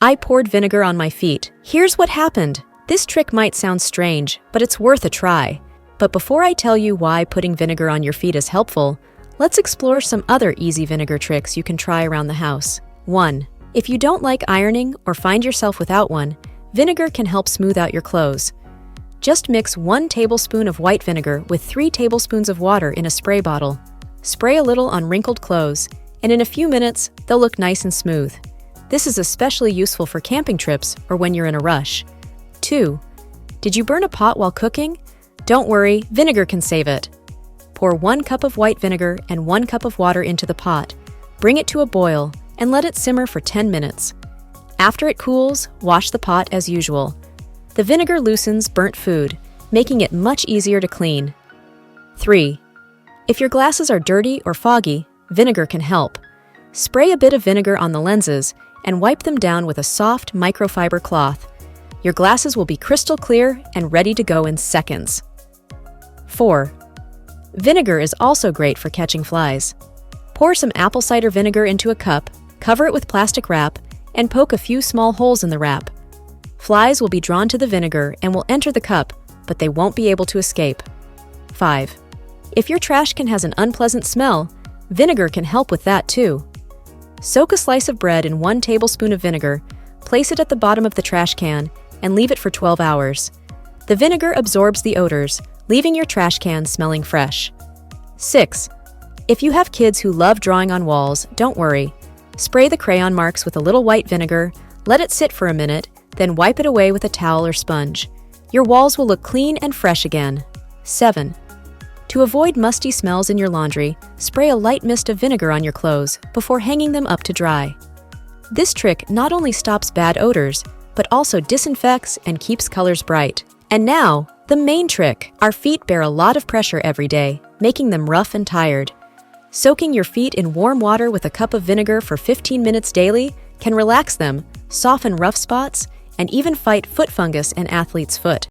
I poured vinegar on my feet. Here's what happened. This trick might sound strange, but it's worth a try. But before I tell you why putting vinegar on your feet is helpful, let's explore some other easy vinegar tricks you can try around the house. 1. If you don't like ironing or find yourself without one, vinegar can help smooth out your clothes. Just mix 1 tablespoon of white vinegar with 3 tablespoons of water in a spray bottle. Spray a little on wrinkled clothes, and in a few minutes, they'll look nice and smooth. This is especially useful for camping trips or when you're in a rush. 2. Did you burn a pot while cooking? Don't worry, vinegar can save it. Pour 1 cup of white vinegar and 1 cup of water into the pot. Bring it to a boil and let it simmer for 10 minutes. After it cools, wash the pot as usual. The vinegar loosens burnt food, making it much easier to clean. 3. If your glasses are dirty or foggy, vinegar can help. Spray a bit of vinegar on the lenses and wipe them down with a soft microfiber cloth. Your glasses will be crystal clear and ready to go in seconds. 4. Vinegar is also great for catching flies. Pour some apple cider vinegar into a cup, cover it with plastic wrap, and poke a few small holes in the wrap. Flies will be drawn to the vinegar and will enter the cup, but they won't be able to escape. 5. If your trash can has an unpleasant smell, vinegar can help with that too. Soak a slice of bread in 1 tablespoon of vinegar, place it at the bottom of the trash can, and leave it for 12 hours. The vinegar absorbs the odors, leaving your trash can smelling fresh. 6. If you have kids who love drawing on walls, don't worry. Spray the crayon marks with a little white vinegar, let it sit for a minute, then wipe it away with a towel or sponge. Your walls will look clean and fresh again. 7. To avoid musty smells in your laundry, spray a light mist of vinegar on your clothes before hanging them up to dry. This trick not only stops bad odors, but also disinfects and keeps colors bright. And now, the main trick. Our feet bear a lot of pressure every day, making them rough and tired. Soaking your feet in warm water with a cup of vinegar for 15 minutes daily can relax them, soften rough spots, and even fight foot fungus and athlete's foot.